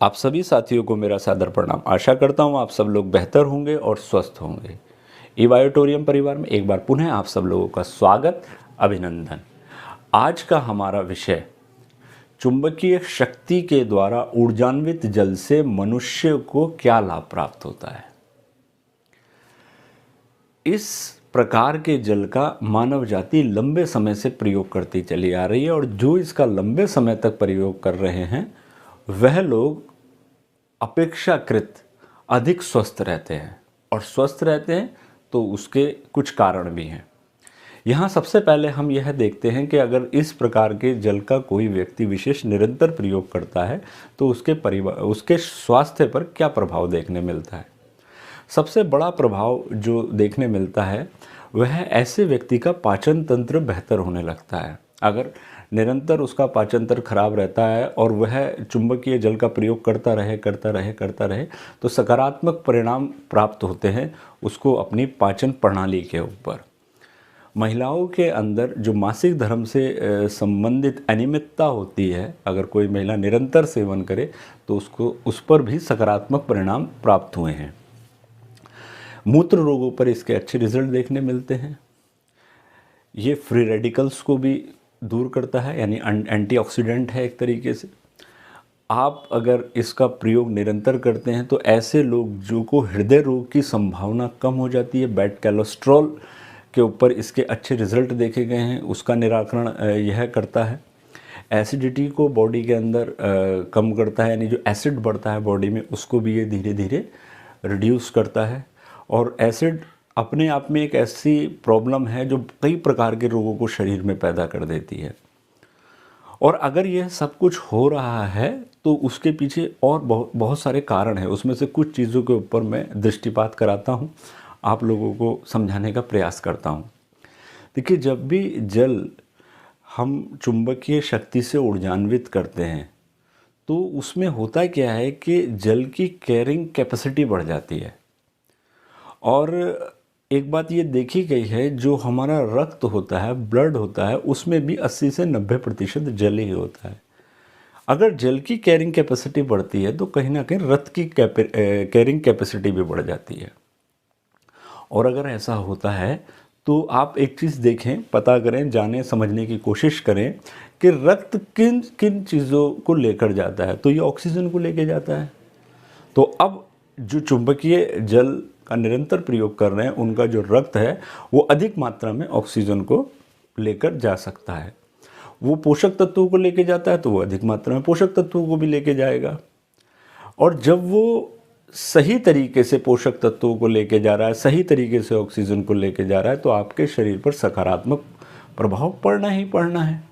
आप सभी साथियों को मेरा सादर प्रणाम। आशा करता हूँ आप सब लोग बेहतर होंगे और स्वस्थ होंगे। इबायोटोरियम परिवार में एक बार पुनः आप सब लोगों का स्वागत, अभिनंदन। आज का हमारा विषय चुंबकीय शक्ति के द्वारा ऊर्जान्वित जल से मनुष्य को क्या लाभ प्राप्त होता है। इस प्रकार के जल का मानव जाति लंबे समय से प्रयोग करती चली आ रही है और जो इसका लंबे समय तक प्रयोग कर रहे हैं वह लोग अपेक्षाकृत अधिक स्वस्थ रहते हैं। और स्वस्थ रहते हैं तो उसके कुछ कारण भी हैं। यहाँ सबसे पहले हम यह देखते हैं कि अगर इस प्रकार के जल का कोई व्यक्ति विशेष निरंतर प्रयोग करता है तो उसके स्वास्थ्य पर क्या प्रभाव देखने मिलता है। सबसे बड़ा प्रभाव जो देखने मिलता है वह ऐसे व्यक्ति का पाचन तंत्र बेहतर होने लगता है। अगर निरंतर उसका पाचन तंत्र खराब रहता है और वह चुंबकीय जल का प्रयोग करता रहे तो सकारात्मक परिणाम प्राप्त होते हैं उसको अपनी पाचन प्रणाली के ऊपर। महिलाओं के अंदर जो मासिक धर्म से संबंधित अनियमितता होती है, अगर कोई महिला निरंतर सेवन करे तो उसको उस पर भी सकारात्मक परिणाम प्राप्त हुए हैं। मूत्र रोगों पर इसके अच्छे रिजल्ट देखने मिलते हैं। ये फ्री रेडिकल्स को भी दूर करता है, यानी एंटीऑक्सीडेंट है एक तरीके से। आप अगर इसका प्रयोग निरंतर करते हैं तो ऐसे लोग जो को हृदय रोग की संभावना कम हो जाती है। बैड कोलेस्ट्रॉल के ऊपर इसके अच्छे रिजल्ट देखे गए हैं, उसका निराकरण यह करता है। एसिडिटी को बॉडी के अंदर कम करता है, यानी जो एसिड बढ़ता है बॉडी में उसको भी ये धीरे धीरे रिड्यूस करता है। और एसिड अपने आप में एक ऐसी प्रॉब्लम है जो कई प्रकार के रोगों को शरीर में पैदा कर देती है। और अगर यह सब कुछ हो रहा है तो उसके पीछे और बहुत सारे कारण हैं। उसमें से कुछ चीज़ों के ऊपर मैं दृष्टिपात कराता हूँ, आप लोगों को समझाने का प्रयास करता हूँ। देखिए, जब भी जल हम चुंबकीय शक्ति से ऊर्जान्वित करते हैं तो उसमें होता क्या है कि जल की कैरिंग कैपेसिटी बढ़ जाती है। और एक बात ये देखी गई है, जो हमारा रक्त होता है, ब्लड होता है, उसमें भी 80 से 90% जल ही होता है। अगर जल की कैरिंग कैपेसिटी बढ़ती है तो कहीं ना कहीं रक्त की कैरिंग कैपेसिटी भी बढ़ जाती है। और अगर ऐसा होता है तो आप एक चीज़ देखें, पता करें, जानें, समझने की कोशिश करें कि रक्त किन किन चीज़ों को लेकर जाता है। तो ये ऑक्सीजन को लेकर जाता है। तो अब जो चुंबकीय जल का निरंतर प्रयोग कर रहे हैं उनका जो रक्त है वो अधिक मात्रा में ऑक्सीजन को लेकर जा सकता है। वो पोषक तत्वों को लेकर जाता है तो वो अधिक मात्रा में पोषक तत्वों को भी लेके जाएगा। और जब वो सही तरीके से पोषक तत्वों को लेके जा रहा है, सही तरीके से ऑक्सीजन को लेके जा रहा है, तो आपके शरीर पर सकारात्मक प्रभाव पड़ना ही पड़ना है।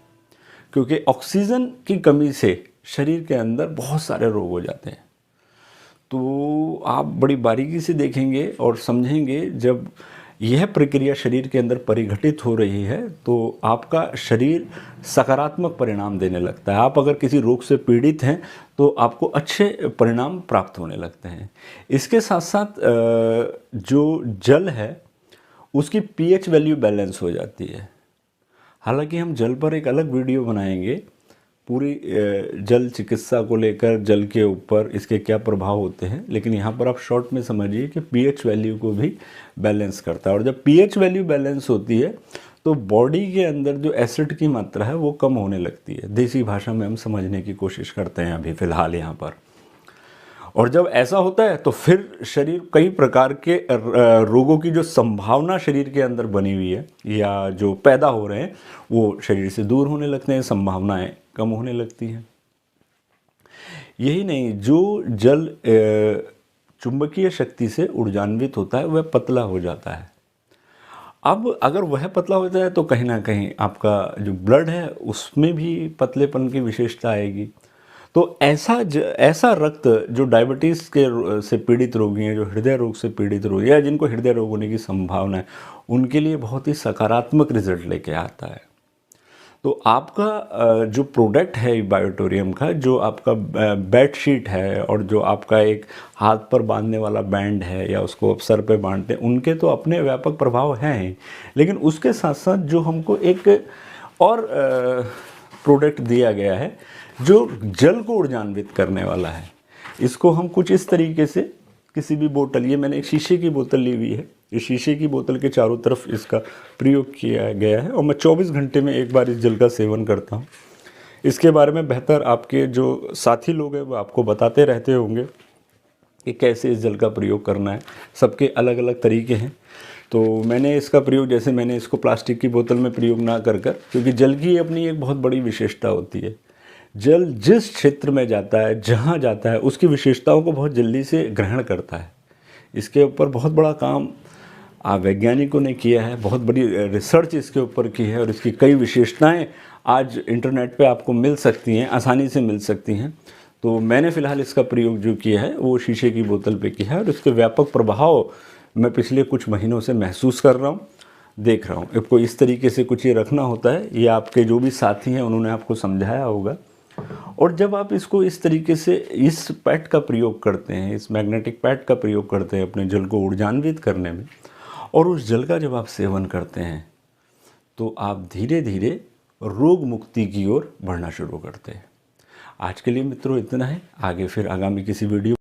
क्योंकि ऑक्सीजन की कमी से शरीर के अंदर बहुत सारे रोग हो जाते हैं। तो आप बड़ी बारीकी से देखेंगे और समझेंगे, जब यह प्रक्रिया शरीर के अंदर परिघटित हो रही है तो आपका शरीर सकारात्मक परिणाम देने लगता है। आप अगर किसी रोग से पीड़ित हैं तो आपको अच्छे परिणाम प्राप्त होने लगते हैं। इसके साथ साथ जो जल है उसकी पीएच वैल्यू बैलेंस हो जाती है। हालांकि हम जल पर एक अलग वीडियो बनाएंगे, पूरी जल चिकित्सा को लेकर, जल के ऊपर इसके क्या प्रभाव होते हैं, लेकिन यहाँ पर आप शॉर्ट में समझिए कि पीएच वैल्यू को भी बैलेंस करता है। और जब पीएच वैल्यू बैलेंस होती है तो बॉडी के अंदर जो एसिड की मात्रा है वो कम होने लगती है। देसी भाषा में हम समझने की कोशिश करते हैं अभी फ़िलहाल यहाँ पर। और जब ऐसा होता है तो फिर शरीर कई प्रकार के रोगों की जो संभावना शरीर के अंदर बनी हुई है या जो पैदा हो रहे हैं वो शरीर से दूर होने लगते हैं, संभावनाएं कम होने लगती हैं। यही नहीं, जो जल चुंबकीय शक्ति से ऊर्जान्वित होता है वह पतला हो जाता है। अब अगर वह पतला होता है तो कहीं ना कहीं आपका जो ब्लड है उसमें भी पतलेपन की विशेषता आएगी। तो ऐसा रक्त जो डायबिटीज़ के से पीड़ित रोगी हैं, जो हृदय रोग से पीड़ित रोगी या जिनको हृदय रोग होने की संभावना है, उनके लिए बहुत ही सकारात्मक रिजल्ट लेके आता है। तो आपका जो प्रोडक्ट है बायोटोरियम का, जो आपका बेडशीट है और जो आपका एक हाथ पर बांधने वाला बैंड है या उसको आप सर पे बांधते हैं, उनके तो अपने व्यापक प्रभाव हैं। लेकिन उसके साथ साथ जो हमको एक और प्रोडक्ट दिया गया है जो जल को ऊर्जान्वित करने वाला है, इसको हम कुछ इस तरीके से किसी भी बोतल, ये मैंने एक शीशे की बोतल ली हुई है, इस शीशे की बोतल के चारों तरफ इसका प्रयोग किया गया है और मैं 24 घंटे में एक बार इस जल का सेवन करता हूँ। इसके बारे में बेहतर आपके जो साथी लोग हैं वो आपको बताते रहते होंगे कि कैसे इस जल का प्रयोग करना है, सबके अलग अलग तरीके हैं। तो मैंने इसका प्रयोग, जैसे मैंने इसको प्लास्टिक की बोतल में प्रयोग ना कर कर, क्योंकि जल की अपनी एक बहुत बड़ी विशेषता होती है। जल जिस क्षेत्र में जाता है, जहाँ जाता है, उसकी विशेषताओं को बहुत जल्दी से ग्रहण करता है। इसके ऊपर बहुत बड़ा काम वैज्ञानिकों ने किया है, बहुत बड़ी रिसर्च इसके ऊपर की है और इसकी कई विशेषताएं आज इंटरनेट पे आपको मिल सकती हैं, आसानी से मिल सकती हैं। तो मैंने फ़िलहाल इसका प्रयोग जो किया है वो शीशे की बोतल पे किया है और इसके व्यापक प्रभाव मैं पिछले कुछ महीनों से महसूस कर रहा हूँ, देख रहा हूँ। आपको इस तरीके से कुछ ये रखना होता है, ये आपके जो भी साथी हैं उन्होंने आपको समझाया होगा। और जब आप इसको इस तरीके से इस पैड का प्रयोग करते हैं, इस मैग्नेटिक पैड का प्रयोग करते हैं अपने जल को ऊर्जान्वित करने में, और उस जल का जब आप सेवन करते हैं तो आप धीरे धीरे रोग मुक्ति की ओर बढ़ना शुरू करते हैं। आज के लिए मित्रों इतना है, आगे फिर आगामी किसी वीडियो